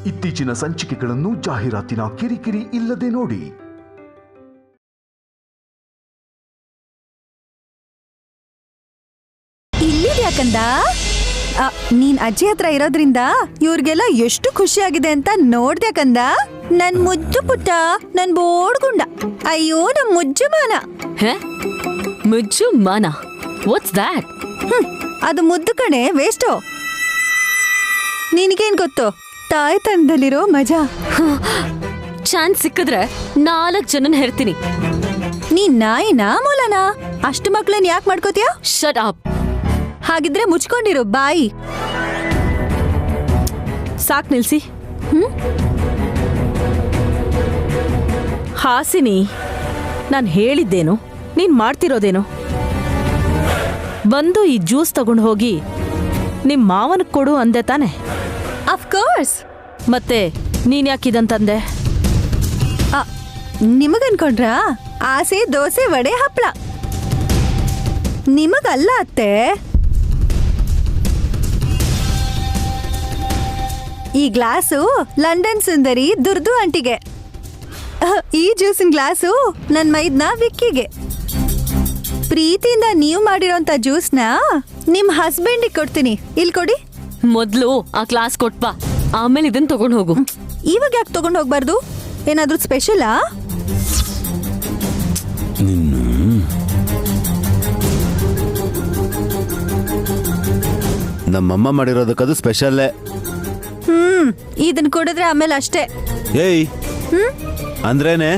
ಇತ್ತೀಚಿನ ಸಂಚಿಕೆಗಳನ್ನು ಜಾಹೀರಾತಿನ ಕಿರಿಕಿರಿ ಇಲ್ಲದೆ ನೋಡಿ. ಇಲ್ಲಿದ್ಯಾಕಂದ? ನೀನ್ ಅಜ್ಜಿ ಹತ್ರ ಇರೋದ್ರಿಂದ ಇವ್ರಿಗೆಲ್ಲ ಎಷ್ಟು ಖುಷಿಯಾಗಿದೆ ಅಂತ ನೋಡ್ದ್ಯಾಕಂದ? ನನ್ ಮುದ್ದು ಪುಟ್ಟ, ನನ್ ಬೋಡ್ಗುಂಡ, ಅಯ್ಯೋ ನಮ್ ಮುಜ್ಜು ಮಾನ. ಮುಜ್ಜು ಮಾನ? What's that? ಅದು ಮುದ್ದು ಕಣೆ, ವೇಸ್ಟು. ನಿನಗೇನ್ ಗೊತ್ತು ತಾಯಿ ತಂದಲ್ಲಿರೋ ಮಜಾ? ಚಾನ್ಸ್ ಸಿಕ್ಕಿದ್ರೆ 4 ಜನನ್ ಹೆರ್ತೀನಿ. ನೀನ್ ನಾಯಿನಾ ಮೊಲನಾ? ಅಷ್ಟು ಮಕ್ಳನ್ ಯಾಕೆ ಮಾಡ್ಕೋತೀಯ? Shut up. ಹಾಗಿದ್ರೆ ಮುಚ್ಕೊಂಡಿರು ಬಾಯಿ. ಸಾಕ್ ನಿಲ್ಸಿ. ಹಾಸಿನಿ, ನಾನ್ ಹೇಳಿದ್ದೇನು, ನೀನ್ ಮಾಡ್ತಿರೋದೇನು? ಬಂದು ಈ ಜ್ಯೂಸ್ ತಗೊಂಡು ಹೋಗಿ ನಿಮ್ ಮಾವನಿಗೆ ಕೊಡು ಅಂದೆ ತಾನೆ? ಅಫ್ಕೋರ್ಸ್. ಮತ್ತೆ ನೀನ್ ಯಾಕಿದಂತಂದೆ? ನಿಮಗನ್ಕೊಂಡ್ರಾ ಆಸೆ ದೋಸೆ ವಡೆ ಹಪ್ಳ? ನಿಮಗಲ್ಲ ಅತ್ತೆ. ಈ ಗ್ಲಾಸು ಲಂಡನ್ ಸುಂದರಿ ದುರ್ದು ಆಂಟಿಗೆ, ಈ ಜ್ಯೂಸಿನ ಗ್ಲಾಸು ನನ್ ಮೈದ್ನ ವಿಕ್ಕಿಗೆ. ಪ್ರೀತಿಯಿಂದ ನೀವು ಮಾಡಿರೋಂತ ಜ್ಯೂಸ್ನ ನಿಮ್ ಹಸ್ಬೆಂಡಿಗೆ ಕೊಡ್ತೀನಿ. ಇಲ್ಲಿ ಕೊಡಿ. ಮೊದ್ಲು ಆ ಕ್ಲಾಸ್ ಕೊಟ್ಬಾ, ಆಮೇಲೆ ಇದನ್ ತಗೊಂಡ್ ಹೋಗು. ಇವಾಗ ಯಾಕೆ ತಗೊಂಡ್ ಹೋಗ್ಬಾರ್ದು? ಏನಾದ್ರೂ ಸ್ಪೆಷಲಾ? ನಮ್ಮಮ್ಮ ಮಾಡಿರೋದಕ್ಕದು ಸ್ಪೆಷಲ್ಲೇ. ಇದನ್ ಕುಡಿದ್ರೆ ಆಮೇಲೆ ಅಷ್ಟೇ. ಏಯ್, ಅಂದ್ರೇನೆ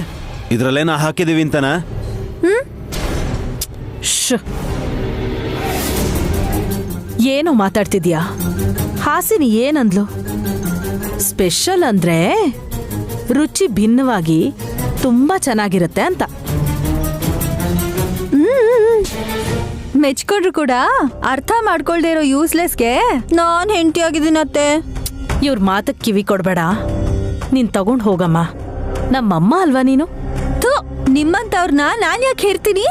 ಇದ್ರಲ್ಲೇನ ಹಾಕಿದೀವಿ ಅಂತನಾ? ಏನೋ ಮಾತಾಡ್ತಿದ್ಯಾ? ಹಾಸಿನಿ ಏನಂದ್ಲು? ಸ್ಪೆಷಲ್ ಅಂದ್ರೆ ರುಚಿ ಭಿನ್ನವಾಗಿ ತುಂಬಾ ಚೆನ್ನಾಗಿರುತ್ತೆ ಅಂತ. ಮೆಚ್ಕೊಂಡ್ರು ಕೂಡ ಅರ್ಥ ಮಾಡ್ಕೊಳ್ದೇ ಇರೋ ಯೂಸ್ಲೆಸ್ಗೆ ನಾನ್ ಹೆಂಡತಿ ಆಗಿದ್ದೀನತ್ತೆ. ಇವ್ರ ಮಾತಕ್ ಕಿವಿ ಕೊಡ್ಬೇಡ. ನೀನ್ ತಗೊಂಡ್ ಹೋಗಮ್ಮ, ನಮ್ಮಮ್ಮ ಅಲ್ವಾ ನೀನು? ನಿಮ್ಮಂತವ್ರನ್ನ ನಾನ್ ಯಾಕೆ ಹೇರ್ತೀನಿ?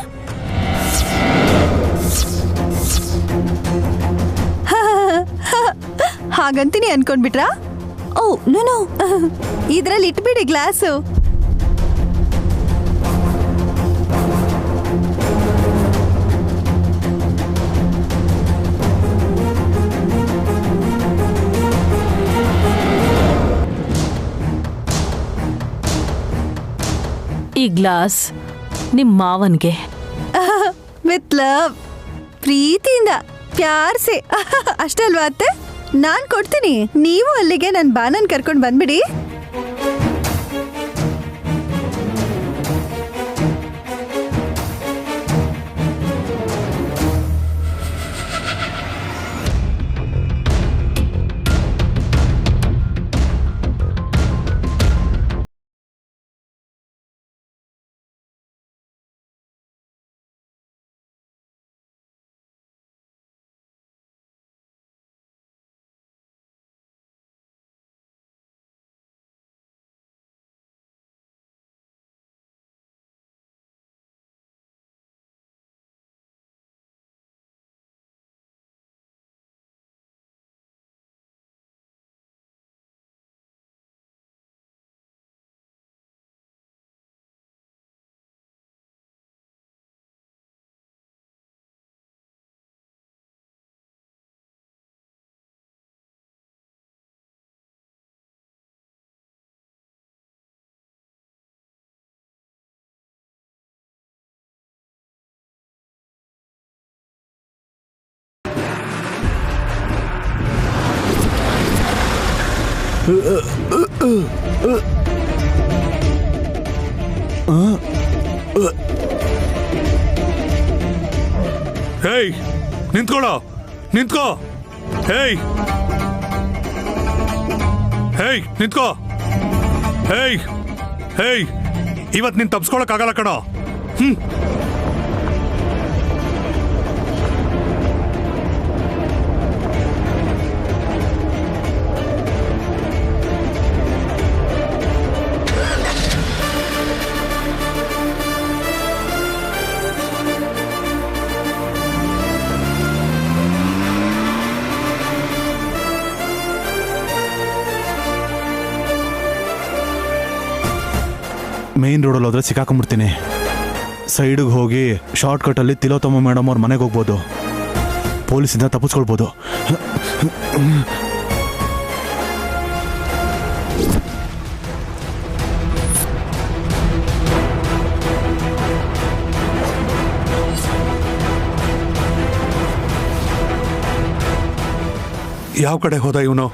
ಹಾಗಂತೀನಿ ಅನ್ಕೊಂಡ್ಬಿಟ್ರಾ? ಓ ನೋ, ಇದ್ರಲ್ಲಿ ಇಟ್ಬಿಡಿ ಗ್ಲಾಸು. ಈ ಗ್ಲಾಸ್ ನಿಮ್ ಮಾವನ್ಗೆ. ವಿತ್ ಲವ್, ಪ್ರೀತಿಯಿಂದ, ಪ್ಯಾರ್ಸೆ. ಅಷ್ಟೇ ಅಲ್ವಾ ಅತ್ತೆ? ನಾನ್ ಕೊಡ್ತೀನಿ, ನೀವು ಅಲ್ಲಿಗೆ ನನ್ ಬಾನನ್ ಕರ್ಕೊಂಡ್ ಬಂದ್ಬಿಡಿ. ಹೇಯ್, ನಿಂತ್ಕೊಳ್ಳೋ, ನಿಂತ್ಕೋ. ಹೇಯ್ ಹೇಯ್ ನಿಂತ್ಕೋ. ಹೇಯ್ ಹೇಯ್, ಇವತ್ತು ನೀನು ತಪ್ಸ್ಕೊಳಕ್ಕಾಗಲ್ಲ ಕಣೋ. ಮೇನ್ ರೋಡಲ್ಲಿ ಹೋದ್ರೆ ಸಿಕ್ಕಾಕೊಂಡ್ಬಿಡ್ತೀನಿ. ಸೈಡಿಗೆ ಹೋಗಿ ಶಾರ್ಟ್ ಕಟ್ಟಲ್ಲಿ ತಿಲೋತ್ತಮ ಮೇಡಮ್ ಅವ್ರ ಮನೆಗೆ ಹೋಗ್ಬೋದು. ಪೊಲೀಸಿಂದ ತಪ್ಪಿಸ್ಕೊಳ್ಬೋದು. ಯಾವ ಕಡೆ ಹೋದ ಇವನು?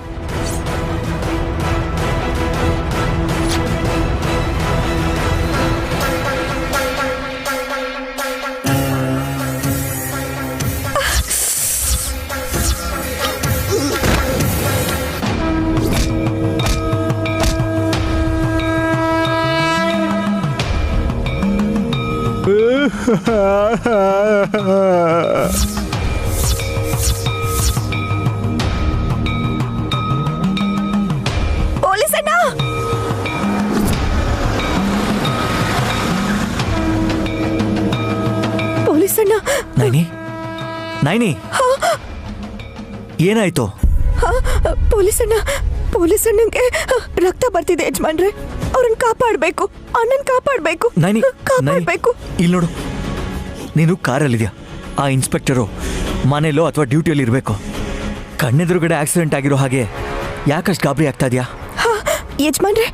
ಪೊಲೀಸಣ್ಣ, ಪೊಲೀಸಣ್ಣ, ನೈನಿ, ನೈನಿ, ಏನಾಯ್ತು? ಪೊಲೀಸಣ್ಣ, ಪೊಲೀಸಣ್ಣಂಗೆ ರಕ್ತ ಬರ್ತಿದೆ ಯಜಮಾನ್ರೆ. ಅವ್ರನ್ನ ಕಾಪಾಡ್ಬೇಕು, ಅಣ್ಣನ್ ಕಾಪಾಡ್ಬೇಕು, ನೈನಿ, ಕಾಪಾಡ್ಬೇಕು. ಇಲ್ಲಿ ನೋಡು, ನೀನು ಕಾರಲ್ಲಿದ್ಯಾ. ಆ ಇನ್ಸ್ಪೆಕ್ಟರು ಮನೇಲೋ ಅಥವಾ ಡ್ಯೂಟಿಯಲ್ಲಿ ಇರಬೇಕು. ಕಣ್ಣೆದುರುಗಡೆ ಆಕ್ಸಿಡೆಂಟ್ ಆಗಿರೋ ಹಾಗೆ ಯಾಕಷ್ಟು ಗಾಬರಿ ಆಗ್ತಾ ಇದೆಯಾ? ಯಜಮಾನ್ರೆ,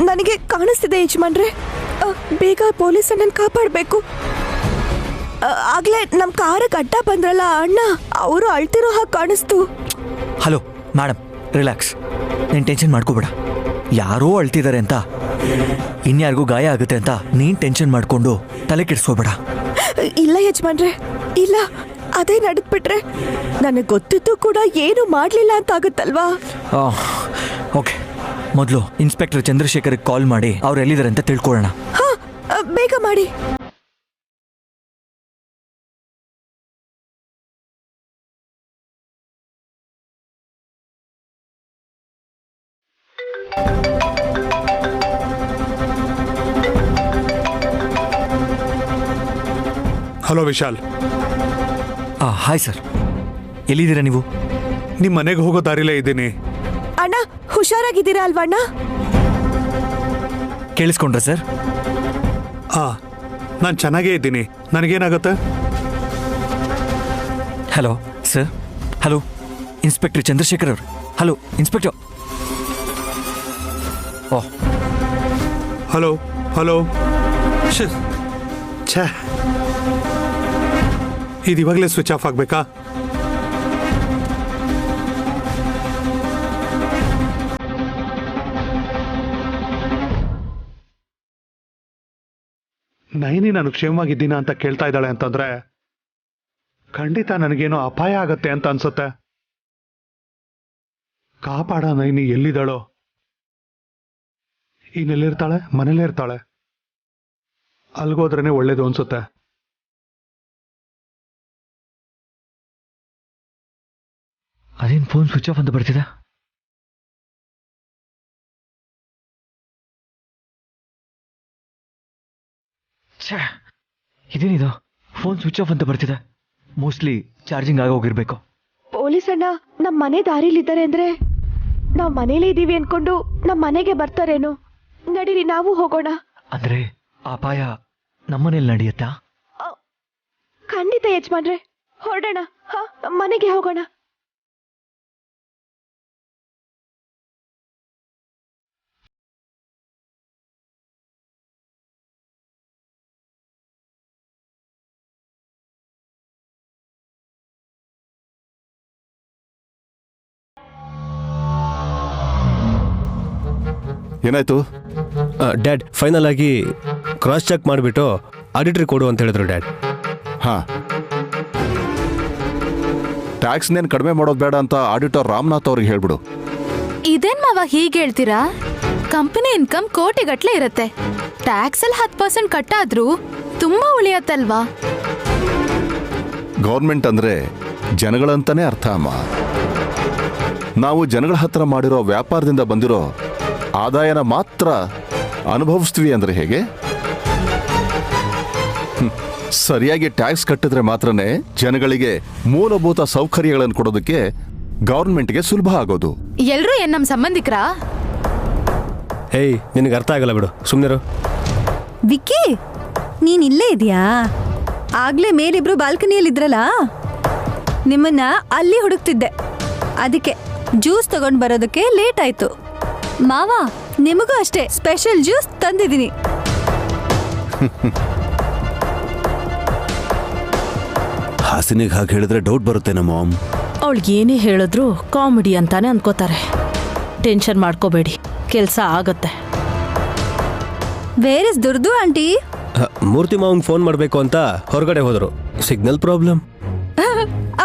ನನಗೆ ಕಾಣಿಸ್ತಿದೆ ಯಜಮಾನ್ರೆ. ಬೇಗ ಪೊಲೀಸ್ ಅಣ್ಣನ್ ಕಾಪಾಡ್ಬೇಕು. ಆಗ್ಲೇ ನಮ್ ಕಾರಕ್ಕೆ ಅಡ್ಡ ಬಂದ್ರಲ್ಲ ಅಣ್ಣ, ಅವರು ಅಳ್ತಿರೋ ಹಾಗೆ ಕಾಣಿಸ್ತು. Hello madam, relax. ನೀನು ಟೆನ್ಷನ್ ಮಾಡ್ಕೋಬೇಡ. ಯಾರೋ ಅಳ್ತಿದ್ದಾರೆ ಅಂತ, ಇನ್ಯಾರಿಗೂ ಗಾಯ ಆಗುತ್ತೆ ಅಂತ ನೀನು ಟೆನ್ಷನ್ ಮಾಡ್ಕೊಂಡು ತಲೆ ಕೆಡಿಸ್ಕೋಬೇಡ. ಇಲ್ಲ ಯಜಮಾನ್ರೆ, ಇಲ್ಲ. ಅದೇ ನಡೆದ್ಬಿಟ್ರೆ ನನಗೆ ಗೊತ್ತಿದ್ದು ಕೂಡ ಏನು ಮಾಡ್ಲಿಲ್ಲ ಅಂತ ಆಗುತ್ತಲ್ವಾ? ಓಕೆ, ಮೊದಲು ಇನ್ಸ್ಪೆಕ್ಟರ್ ಚಂದ್ರಶೇಖರ್ಗೆ ಕಾಲ್ ಮಾಡಿ ಅವ್ರು ಎಲ್ಲಿದ್ದಾರೆ ಅಂತ ತಿಳ್ಕೊಳ್ಳೋಣ. ಹಾ, ಬೇಗ ಮಾಡಿ. ಹಲೋ ವಿಶಾಲ್. ಹಾಯ್ ಸರ್, ಎಲ್ಲಿದ್ದೀರಾ ನೀವು? ನಿಮ್ಮ ಮನೆಗೆ ಹೋಗೋ ದಾರಿಲೇ ಇದ್ದೀನಿ. ಅಣ್ಣ, ಹುಷಾರಾಗಿದ್ದೀರಾ ಅಲ್ವಾ ಅಣ್ಣ? ಕೇಳಿಸ್ಕೊಂಡ್ರ ಸರ್? ನಾನು ಚೆನ್ನಾಗೇ ಇದ್ದೀನಿ. ನನಗೇನಾಗುತ್ತೆ? Hello sir. Hello inspector Chandrashekar ಅವರು. Hello inspector. Oh, hello hello. ಛೇ, ಇದು ಇವಾಗಲೇ ಸ್ವಿಚ್ ಆಫ್ ಆಗಬೇಕಾ? ನೈನಿ ನಾನು ಕ್ಷೇಮವಾಗಿದ್ದೀನ ಅಂತ ಕೇಳ್ತಾ ಇದ್ದಾಳೆ ಅಂತಂದ್ರೆ ಖಂಡಿತ ನನಗೇನೋ ಅಪಾಯ ಆಗತ್ತೆ ಅಂತ ಅನ್ಸುತ್ತೆ. ಕಾಪಾಡ ನೈನಿ ಎಲ್ಲಿದ್ದಾಳೋ? ಇನ್ನೆಲ್ಲಿರ್ತಾಳೆ? ಮನೇಲೇ ಇರ್ತಾಳೆ. ಅಲ್ಗೋದ್ರೇನೆ ಒಳ್ಳೇದು ಅನ್ಸುತ್ತೆ. ಅದೇನು ಫೋನ್ ಸ್ವಿಚ್ ಆಫ್ ಅಂತ ಬರ್ತಿದೆ? ಛೇ, ಇದೇನಿದು? ಫೋನ್ ಸ್ವಿಚ್ ಆಫ್ ಅಂತ ಬರ್ತಿದೆ. Mostly charging ಆಗೋಗಿರ್ಬೇಕು. ಪೊಲೀಸ್ ಅಣ್ಣ ನಮ್ಮ ಮನೆ ದಾರಿಲಿದ್ದಾರೆ ಅಂದ್ರೆ ನಾವು ಮನೇಲೇ ಇದ್ದೀವಿ ಅನ್ಕೊಂಡು ನಮ್ಮ ಮನೆಗೆ ಬರ್ತಾರೇನು? ನಡೀರಿ, ನಾವು ಹೋಗೋಣ. ಅಂದ್ರೆ ಅಪಾಯ ನಮ್ಮನೇಲಿ ನಡೆಯುತ್ತಾ? ಖಂಡಿತ ಯಜಮಾನ್ರೆ, ಹೊರಡೋಣ. ಮನೆಗೆ ಹೋಗೋಣ. ಏನಾಯ್ತು ಡ್ಯಾಡ್? ಫೈನಲ್ ಆಗಿ ಕ್ರಾಸ್ ಚೆಕ್ ಮಾಡಿಬಿಟ್ಟು ಆಡಿಟ್ರಿ ಕೊಡು ಅಂತ ಹೇಳಿದ್ರು ಡ್ಯಾಡ್. ಹಾಂ, ಟ್ಯಾಕ್ಸ್ನೇನು ಕಡಿಮೆ ಮಾಡೋದು ಬೇಡ ಅಂತ ಆಡಿಟರ್ ರಾಮನಾಥ್ ಅವ್ರಿಗೆ ಹೇಳ್ಬಿಡು. ಇದೇನ್ ಮಾವ ಹೀಗೆ ಹೇಳ್ತೀರಾ? ಕಂಪನಿ ಇನ್ಕಮ್ ಕೋಟಿಗಟ್ಲೆ ಇರುತ್ತೆ. ಟ್ಯಾಕ್ಸ್ ಅಲ್ಲಿ 10% ಕಟ್ಟಾದ್ರೂ ತುಂಬಾ ಉಳಿಯತ್ತಲ್ವಾ? ಗೌರ್ಮೆಂಟ್ ಅಂದ್ರೆ ಜನಗಳಂತಾನೆ ಅರ್ಥ ಅಮ್ಮ. ನಾವು ಜನಗಳ ಹತ್ರ ಮಾಡಿರೋ ವ್ಯಾಪಾರದಿಂದ ಬಂದಿರೋ ಆದಾಯನ ಮಾತ್ರ ಅನುಭವಿಸ್ತೀವಿ ಅಂದ್ರೆ ಹೇಗೆ? ಸರಿಯಾಗಿ ಟ್ಯಾಕ್ಸ್ ಕಟ್ಟಿದ್ರೆ ಮಾತ್ರನೇ ಜನಗಳಿಗೆ ಮೂಲಭೂತ ಸೌಕರ್ಯಗಳನ್ನು ಕೊಡೋದಕ್ಕೆ ಗೌರ್ಮೆಂಟ್ಗೆ ಸುಲಭ ಆಗೋದು. ಎಲ್ರೂ ಏನ್ ನಮ್ ಸಂಬಂಧಿಕರಾ? ಏಯ್, ನಿನಗೆ ಅರ್ಥ ಆಗಲ್ಲ ಬಿಡು, ಸುಮ್ಮನಿರು. ವಿಕ್ಕಿ ನೀನ್ ಇಲ್ಲೇ ಇದೆಯಾ? ಆಗ್ಲೇ ಮೇಲಿಬ್ರು ಬಾಲ್ಕನಿಯಲ್ಲಿ ಇದ್ರಲ್ಲ, ನಿಮ್ಮನ್ನ ಅಲ್ಲಿ ಹುಡುಕ್ತಿದ್ದೆ. ಅದಕ್ಕೆ ಜ್ಯೂಸ್ ತಗೊಂಡ್ ಬರೋದಕ್ಕೆ ಲೇಟ್ ಆಯ್ತು. ಮಾವ, ನಿಮಗೂ ಅಷ್ಟೇ ಸ್ಪೆಷಲ್ ಜ್ಯೂಸ್ ತಂದಿದ್ದೀನಿ. ಹಾಸಿನಿಗೆ ಹಾಗೆ ಹೇಳಿದ್ರೆ ಡೌಟ್ ಬರುತ್ತೆ ನಮ್ಮ ಮಾಮ್. ಅವಳಿಗೆ ಏನೇ ಹೇಳಿದ್ರು ಕಾಮಿಡಿ ಅಂತಾನೆ ಅನ್ಕೋತಾರೆ. ಟೆನ್ಷನ್ ಮಾಡ್ಕೋಬೇಡಿ, ಕೆಲಸ ಆಗತ್ತೆ. ವೇರ್ ಇಸ್ ದುರ್ದು ಆಂಟಿ? ಮೂರ್ತಿ ಮಾವಂಗ್ ಫೋನ್ ಮಾಡಬೇಕು ಅಂತ ಹೊರಗಡೆ ಹೋದ್ರು. Signal problem.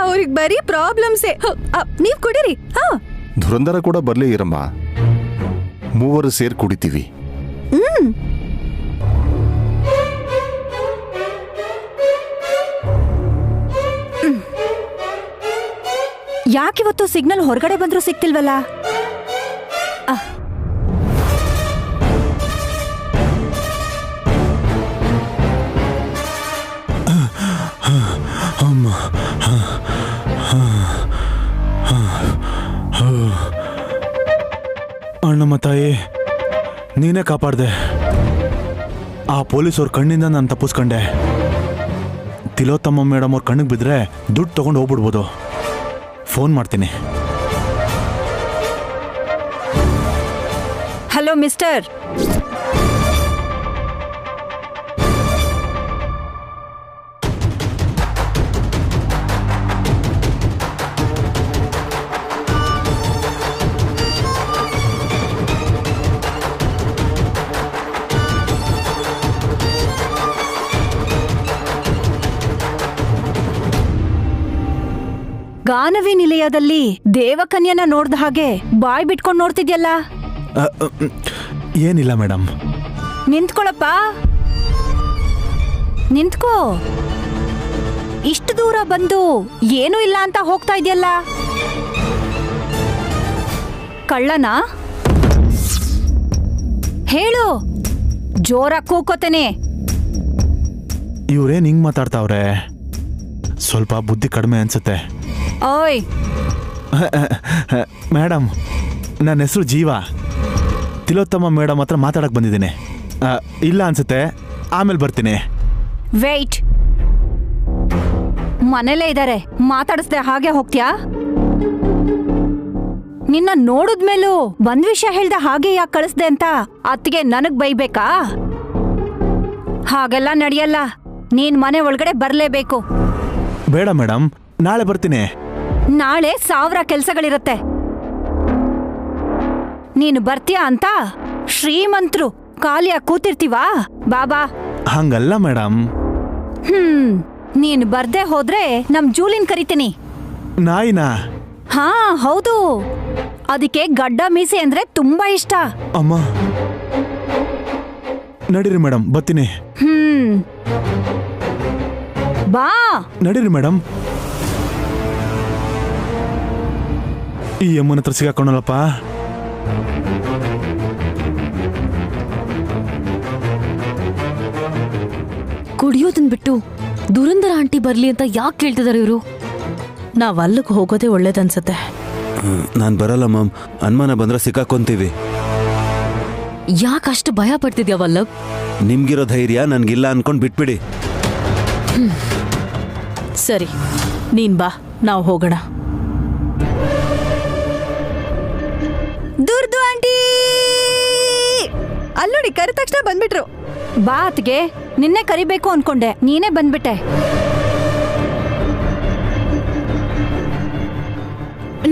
ಅವ್ರಿಗೆ ಬರೀ ಪ್ರಾಬ್ಲಮ್ಸೇ. ನೀವ್ ಕುಡೀರಿ. ಧುರಂಧರ ಕೂಡ ಬರ್ಲಿ ಇರಮ್ಮ, ಮೂವರು ಸೇರ್ ಕುಡಿತೀವಿ. ಯಾಕಿವತ್ತು ಸಿಗ್ನಲ್ ಹೊರಗಡೆ ಬಂದ್ರೂ ಸಿಗ್ತಿಲ್ವಲ್ಲ? ಅಣ್ಣಮ್ಮ ತಾಯಿ, ನೀನೇ ಕಾಪಾಡ್ದೆ. ಆ ಪೊಲೀಸವ್ರ ಕಣ್ಣಿಂದ ನಾನು ತಪ್ಪಿಸ್ಕೊಂಡೆ. ತಿಲೋತ್ತಮ್ಮ ಮೇಡಮ್ ಅವ್ರ ಕಣ್ಣಿಗೆ ಬಿದ್ದರೆ ದುಡ್ಡು ತಗೊಂಡು ಹೋಗ್ಬಿಡ್ಬೋದು. ಫೋನ್ ಮಾಡ್ತೀನಿ. ಹಲೋ ಮಿಸ್ಟರ್, ಗಾನವಿ ನಿಲಯದಲ್ಲಿ ದೇವಕನ್ಯನ ನೋಡ್ದ ಹಾಗೆ ಬಾಯ್ ಬಿಟ್ಕೊಂಡು ನೋಡ್ತಿದ್ಯಲ್ಲ? ಏನಿಲ್ಲ ಮೇಡಮ್. ನಿಂತ್ಕೊಳಪ್ಪ, ನಿಂತ್ಕೋ. ಇಷ್ಟು ದೂರ ಬಂದು ಏನೂ ಇಲ್ಲ ಅಂತ ಹೋಗ್ತಾ ಇದೆಯಲ್ಲ? ಕಳ್ಳನಾ? ಹೇಳು, ಜೋರಾಗಿ ಕೂಕೋತೇನೆ. ಇವ್ರೇನ್ ಹಿಂಗ್ ಮಾತಾಡ್ತಾವ್ರೆ? ಸ್ವಲ್ಪ ಬುದ್ಧಿ ಕಡಿಮೆ ಅನ್ಸುತ್ತೆ. ಓಯ್ ಮೇಡಮ್, ನನ್ನ ಹೆಸರು ಜೀವ. ತಿಲೋತ್ತಮ ಮೇಡಮ್ ಹತ್ರ ಮಾತಾಡಕ್ ಬಂದಿದ್ದೀನಿ. ಇಲ್ಲ ಅನ್ಸುತ್ತೆ, ಆಮೇಲೆ ಬರ್ತೀನಿ. ವೇಟ್, ಮನೇಲೇ ಇದ್ದಾರೆ, ಮಾತಾಡಿಸ್ದೆ ಹಾಗೆ ಹೋಗ್ತ್ಯಾ? ನಿನ್ನ ನೋಡಿದ್ಮೇಲೂ ಬಂದ್ ವಿಷಯ ಹೇಳ್ದೆ ಹಾಗೆ ಯಾಕೆ ಕಳಿಸ್ದೆ ಅಂತ ಅತ್ತಿಗೆ ನನಗ್ ಬೈಬೇಕಾ? ಹಾಗೆಲ್ಲ ನಡೆಯಲ್ಲ. ನೀನ್ ಮನೆ ಒಳಗಡೆ ಬರ್ಲೇಬೇಕು. ಬೇಡ ಮೇಡಮ್, ನಾಳೆ ಬರ್ತೀನಿ. ನಾಳೆ 1000 ಕೆಲ್ಸಗಳಿರತ್ತೆ. ನೀನು ಬರ್ತೀಯಾ ಅಂತ ಶ್ರೀಮಂತರು ಖಾಲಿಯಾಗಿ ಕೂತಿರ್ತೀವಾ? ಬಾಬಾ. ಹಂಗಲ್ಲ ಮೇಡಮ್. ನೀನು ಬರ್ದೇ ಹೋದ್ರೆ ನಮ್ ಜೂಲಿನ್ ಕರಿತೀನಿ. ನಾಯಿನಾ? ಹಾ ಹೌದು, ಅದಕ್ಕೆ ಗಡ್ಡ ಮೀಸೆ ಅಂದ್ರೆ ತುಂಬಾ ಇಷ್ಟ. ಅಮ್ಮ, ನಡೀರಿ ಮೇಡಮ್, ಬರ್ತೀನಿ. ಬಾ. ನಡೀರಿ ಮೇಡಮ್. ಈ ಅಮ್ಮನ ಹತ್ರ ಸಿಗಾಕೊಂಡಲ್ಲಪ್ಪ. ಕುಡಿಯೋದನ್ ಬಿಟ್ಟು ದುರಂಧರ ಆಂಟಿ ಬರ್ಲಿ ಅಂತ ಯಾಕೆ ಕೇಳ್ತಿದಾರೆ ಇವರು? ನಾವ್ ಅಲ್ಲಿಗೆ ಹೋಗೋದೇ ಒಳ್ಳೇದನ್ಸತ್ತೆ. ನಾನ್ ಬರಲ್ಲ ಮಾಮ್, ಅನುಮಾನ ಬಂದ್ರೆ ಸಿಕ್ಕಾಕೊಂತೀವಿ. ಯಾಕಷ್ಟು ಭಯ ಪಡ್ತಿದ್ಯಾ ವಲ್ಲಭ್? ನಿಮ್ಗಿರೋ ಧೈರ್ಯ ನನ್ಗಿಲ್ಲ ಅನ್ಕೊಂಡ್ ಬಿಟ್ಬಿಡಿ. ಸರಿ, ನೀನ್ ಬಾ, ನಾವು ಹೋಗೋಣ. ದುರ್ದು ಆಂಟಿ ಅಲ್ಲೋಡಿ, ಕರೆದ ತಕ್ಷಣ ಬಂದ್ಬಿಟ್ರು. ಬಾ ಅತ್ಗೆ, ನಿನ್ನೆ ಕರಿಬೇಕು ಅನ್ಕೊಂಡೆ, ನೀನೇ ಬಂದ್ಬಿಟ್ಟೆ.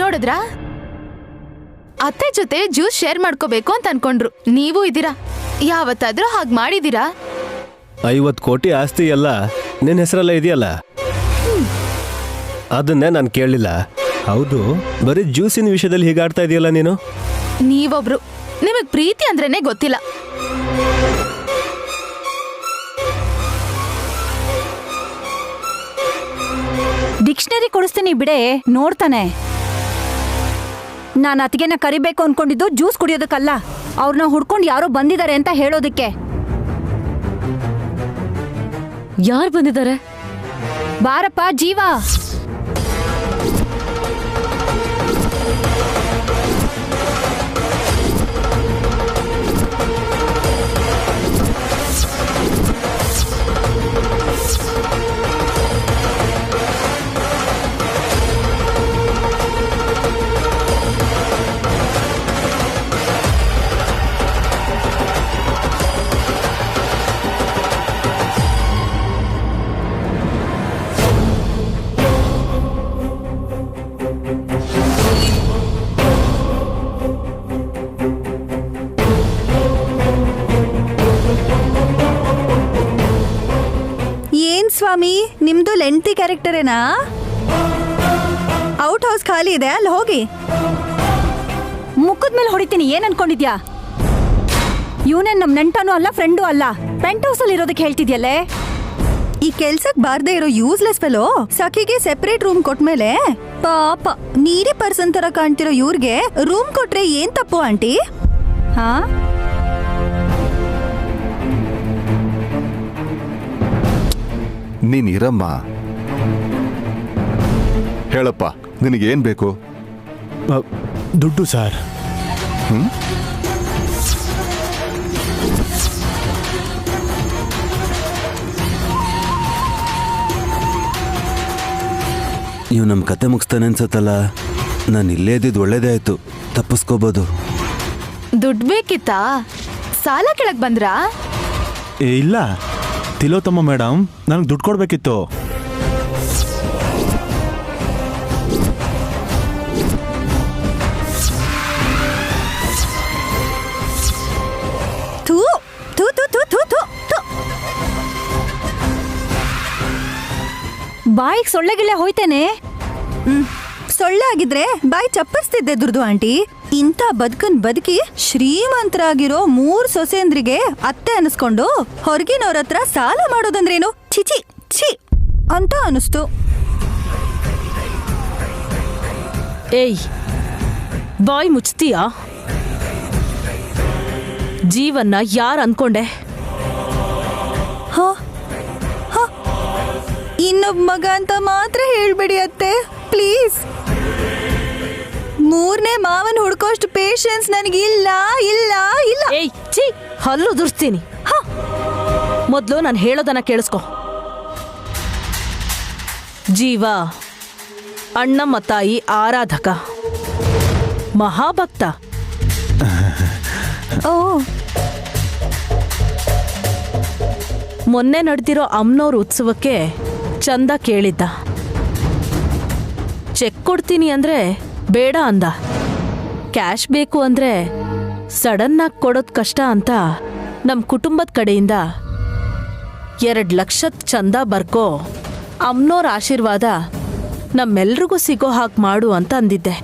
ನೋಡಿದ್ರಾ, ಅತ್ತೆ ಜೊತೆ ಜ್ಯೂಸ್ ಶೇರ್ ಮಾಡ್ಕೋಬೇಕು ಅಂತ ಅನ್ಕೊಂಡ್ರು. ನೀವು ಇದ್ದೀರಾ? ಯಾವತ್ತಾದ್ರೂ ಹಾಗೆ ಮಾಡಿದೀರಾ? 50 ಕೋಟಿ ಆಸ್ತಿ ಎಲ್ಲ ನಿನ್ನ ಹೆಸರಲ್ಲ ಇದೆಯಲ್ಲ, ಅದನ್ನೇ ನಾನು ಕೇಳಲಿಲ್ಲ. ಹೌದು, ಬರೀ ಜ್ಯೂಸಿನ ವಿಷಯದಲ್ಲಿ ಹೀಗಾಡ್ತಾ ಇದೆಯಲ್ಲ ನೀನು? ನೀವೊಬ್ರು, ನಿಮಗ್ ಪ್ರೀತಿ ಅಂದ್ರೇನೆ ಗೊತ್ತಿಲ್ಲ. ಡಿಕ್ಷನರಿ ಕೊಡಿಸ್ತೀನಿ ಬಿಡೆ, ನೋಡ್ತಾನೆ. ನಾನು ಅತ್ತಿಗೆನ ಕರಿಬೇಕು ಅನ್ಕೊಂಡಿದ್ದು ಜ್ಯೂಸ್ ಕುಡಿಯೋದಕ್ಕಲ್ಲ, ಅವ್ರನ್ನ ಹುಡ್ಕೊಂಡು ಯಾರೋ ಬಂದಿದ್ದಾರೆ ಅಂತ ಹೇಳೋದಕ್ಕೆ. ಯಾರು ಬಂದಿದ್ದಾರೆ? ಬಾರಪ್ಪ ಜೀವ. ಸ್ವಾಮಿ, ನಿಮ್ದು ಲೆಂತಿ ಕ್ಯಾರೆಕ್ಟರೇನಾ? ಔಟ್ ಹೌಸ್ ಖಾಲಿ ಇದೆ, ಅಲ್ಲಿ ಹೋಗಿ. ಮುಖದ ಮೇಲೆ ಹೊಡಿತೀನಿ, ಏನ್ ಅನ್ಕೊಂಡಿದ್ಯಾ? ಇವನೇನ್ ನಮ್ ನೆಂಟನೂ ಅಲ್ಲ, ಫ್ರೆಂಡು ಅಲ್ಲ. ಪೆಂಟ್ ಹೌಸ್ ಅಲ್ಲಿ ಇರೋದಕ್ಕೆ ಹೇಳ್ತಿದ್ಯಲ್ಲೇ. ಈ ಕೆಲ್ಸಕ್ ಬಾರ್ದೇ ಇರೋ ಯೂಸ್ಲೆಸ್ ಫೆಲೋ ಸಖಿಗೆ ಸೆಪರೇಟ್ ರೂಮ್ ಕೊಟ್ಮೇಲೆ ಪಾಪ ನೀರಿ ಪರ್ಸನ್ ತರ ಕಾಣ್ತಿರೋ ಇವ್ರಿಗೆ ರೂಮ್ ಕೊಟ್ರೆ ಏನ್ ತಪ್ಪು ಆಂಟಿ? ಹಾ, ನೀನ್ ಇರಮ್ಮ. ಹೇಳಪ್ಪ, ನಿನಗೇನ್ ಬೇಕು? ದುಡ್ಡು ಸರ್. ಇವ್ ನಮ್ಮ ಕತೆ ಮುಗಿಸ್ತಾನೆ ಅನ್ಸತ್ತಲ್ಲ. ನಾನು ಇಲ್ಲೇ ಇದ್ದಿದ್ದು ಒಳ್ಳೇದೇ ಆಯ್ತು, ತಪ್ಪಿಸ್ಕೋಬೋದು. ದುಡ್ಡು ಬೇಕಿತ್ತಾ? ಸಾಲ ಕೆಳಗ್ ಬಂದ್ರಾ? ಇಲ್ಲ, ತಿಲೋತ್ತಮ್ಮ ಮೇಡಮ್ ನನಗೆ ದುಡ್ಡು ಕೊಡ್ಬೇಕಿತ್ತು. ಬಾಯಿಗೆ ಸೊಳ್ಳೆಗಿಳ್ಳೆ ಹೋಯ್ತೇನೆ. ಸೊಳ್ಳೆ ಆಗಿದ್ರೆ ಬಾಯಿ ಚಪ್ಪರಿಸ್ತಿದ್ದೆ ದುರ್ದು ಆಂಟಿ. ಇಂಥ ಬದುಕನ್ ಬದುಕಿ ಶ್ರೀಮಂತರಾಗಿರೋ 3 ಸೊಸೆಂದ್ರಿಗೆ ಅತ್ತೆ ಅನಿಸ್ಕೊಂಡು ಹೊರಗಿನವ್ರ ಹತ್ರ ಸಾಲ ಮಾಡೋದಂದ್ರೇನು? ಚಿಚಿ ಛಿ ಅಂತ ಅನಿಸ್ತು. ಏಯ್, ಬಾಯ್ ಮುಚ್ತೀಯಾ? ಜೀವನ್ನ ಯಾರು ಅನ್ಕೊಂಡೆ? ಇನ್ನೊಬ್ಬ ಮಗ ಅಂತ ಮಾತ್ರ ಹೇಳ್ಬೇಡಿ ಅತ್ತೆ, ಪ್ಲೀಸ್. 3ನೇ ಮಾವನ್ ಹುಡ್ಕೋಷ್ಟು ಪೇಷನ್ಸ್ ನನಗಿಲ್ಲ ಇಲ್ಲ ಇಲ್ಲ. ಏಯ್ ಛೀ, ಹಲ್ಲು ದುರ್ಸ್ತೀನಿ. ಮೊದ್ಲು ನಾನು ಹೇಳೋದನ್ನ ಕೇಳಿಸ್ಕೊ. ಜೀವ ಅಣ್ಣಮ್ಮ ತಾಯಿ ಆರಾಧಕ, ಮಹಾಭಕ್ತ. ಓ, ಮೊನ್ನೆ ನಡೆದಿರೋ ಅಮ್ನೋರ್ ಉತ್ಸವಕ್ಕೆ ಚಂದ ಕೇಳಿದ್ದ. ಚೆಕ್ ಕೊಡ್ತೀನಿ ಅಂದ್ರೆ ಬೇಡ ಅಂದ. ಕ್ಯಾಶ್ ಬೇಕು ಅಂದ್ರೆ ಸಡನ್ ಆಗಿ ಕೊಡೋದ್ ಕಷ್ಟ ಅಂತ ನಮ್ ಕುಟುಂಬದ ಕಡೆಯಿಂದ 2 ಲಕ್ಷದ ಚಂದ ಬರ್ಕೋ, ಅಮ್ನೋರ್ ಆಶೀರ್ವಾದ ನಮ್ಮೆಲ್ರಿಗೂ ಸಿಗೋ ಹಾಗೆ ಮಾಡು ಅಂತ ಅಂದಿದ್ದೆ.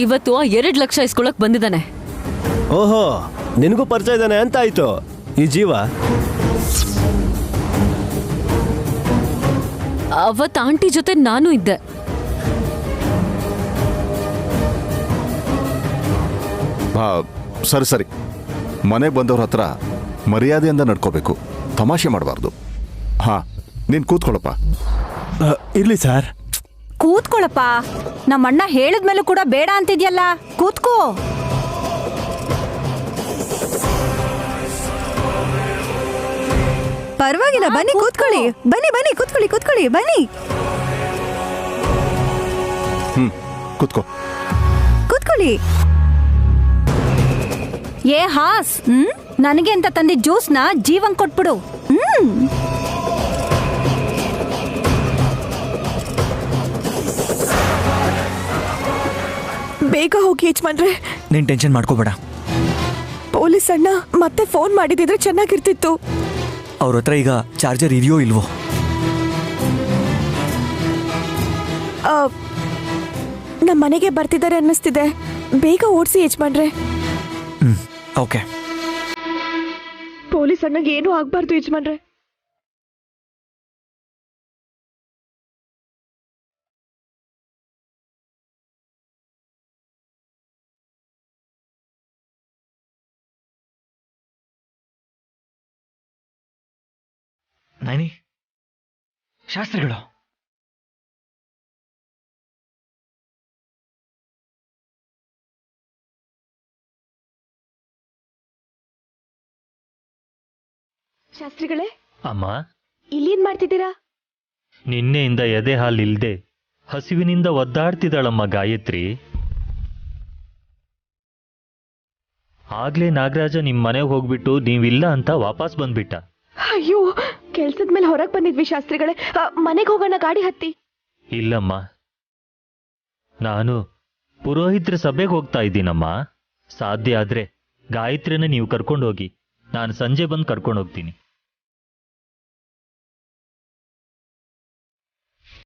ಇವತ್ತು 2 ಲಕ್ಷ ಇಸ್ಕೊಳಕ್ ಬಂದಿದ್ದಾನೆ. ಓಹೋ, ನಿನಗೂ ಪರಿಚಯ ಇದ್ದಾನೆ ಅಂತ ಆಯ್ತು ಈ ಜೀವ. ಅವತ್ ಆಂಟಿ ಜೊತೆ ನಾನು ಇದ್ದೆ. ಸರಿ ಸರಿ, ಮನೆಗೆ ಬಂದವ್ರ ಹತ್ರ ಮರ್ಯಾದೆಯಿಂದ ನಡ್ಕೋಬೇಕು, ತಮಾಷೆ ಮಾಡಬಾರ್ದು. ಹಾ, ನೀನ್ ಕೂತ್ಕೊಳ್ಳಪ್ಪ. ಇರ್ಲಿ ಸರ್. ಕೂತ್ಕೊಳಪ್ಪ. ನಮ್ಮಣ್ಣ ಹೇಳಿದ್ಮೇಲೂ ಕೂಡ ಬೇಡ ಅಂತಿದ್ಯಲ್ಲ, ಕೂತ್ಕೋ. ಪರವಾಗಿಲ್ಲ, ಬನ್ನಿ ಕೂತ್ಕೊಳ್ಳಿ. ಬನ್ನಿ ಬನ್ನಿ ಕೂತ್ಕೊಳ್ಳಿ ಕೂತ್ಕೊಳ್ಳಿ, ಬನ್ನಿ. ಕೂತ್ಕೋ. ಕೂತ್ಕೊಳ್ಳಿ. ಏ ಹಾಸ್, ನನಗೆ ಅಂತ ತಂದಿದ್ದ ಜ್ಯೂಸ್ನ ಜೀವಂಗ್ ಕೊಟ್ಬಿಡು. ಬೇಗ ಹೋಗಿ ಯಜಮಾನ್ರೆ. ನೀನ್ ಟೆನ್ಷನ್ ಮಾಡ್ಕೋಬೇಡ. ಪೊಲೀಸ್ ಅಣ್ಣ ಮತ್ತೆ ಫೋನ್ ಮಾಡಿದಿದ್ರೆ ಚೆನ್ನಾಗಿರ್ತಿತ್ತು. ಅವ್ರ ಹತ್ರ ಈಗ ಚಾರ್ಜರ್ ಇದೆಯೋ ಇಲ್ವೋ? ನಮ್ಮ ಮನೆಗೆ ಬರ್ತಿದ್ದಾರೆ ಅನ್ನಿಸ್ತಿದೆ. ಬೇಗ ಓಡಿಸಿ ಯಜಮಾನ್ರೆ. ಓಕೆ. ಪೊಲೀಸ್ ಅಣ್ಣಗೆ ಏನೂ ಆಗ್ಬಾರ್ದು ಯಜಮಾನ್ರೆ. ನೈನಿ, ಶಾಸ್ತ್ರಿಗಳು. ಶಾಸ್ತ್ರಿಗಳೇ. ಅಮ್ಮ, ಇಲ್ಲೇನ್ ಮಾಡ್ತಿದ್ದೀರಾ? ನಿನ್ನೆಯಿಂದ ಎದೆ ಹಾಲಿಲ್ದೆ ಹಸಿವಿನಿಂದ ಒದ್ದಾಡ್ತಿದ್ದಾಳಮ್ಮ ಗಾಯತ್ರಿ. ಆಗ್ಲೇ ನಾಗರಾಜ ನಿಮ್ ಮನೆಗೆ ಹೋಗ್ಬಿಟ್ಟು ನೀವಿಲ್ಲ ಅಂತ ವಾಪಸ್ ಬಂದ್ಬಿಟ್ಟ. ಅಯ್ಯೋ, ಕೆಲ್ಸದ ಮೇಲೆ ಹೊರಗೆ ಬಂದಿದ್ವಿ ಶಾಸ್ತ್ರಿಗಳೇ. ಮನೆಗೆ ಹೋಗೋಣ, ಗಾಡಿ ಹತ್ತಿ. ಇಲ್ಲಮ್ಮ, ನಾನು ಪುರೋಹಿತ್ರ ಸಭೆಗೆ ಹೋಗ್ತಾ ಇದ್ದೀನಮ್ಮ. ಸಾಧ್ಯ ಆದ್ರೆ ಗಾಯತ್ರಿನ ನೀವು ಕರ್ಕೊಂಡು ಹೋಗಿ, ನಾನು ಸಂಜೆ ಬಂದು ಕರ್ಕೊಂಡು ಹೋಗ್ತೀನಿ.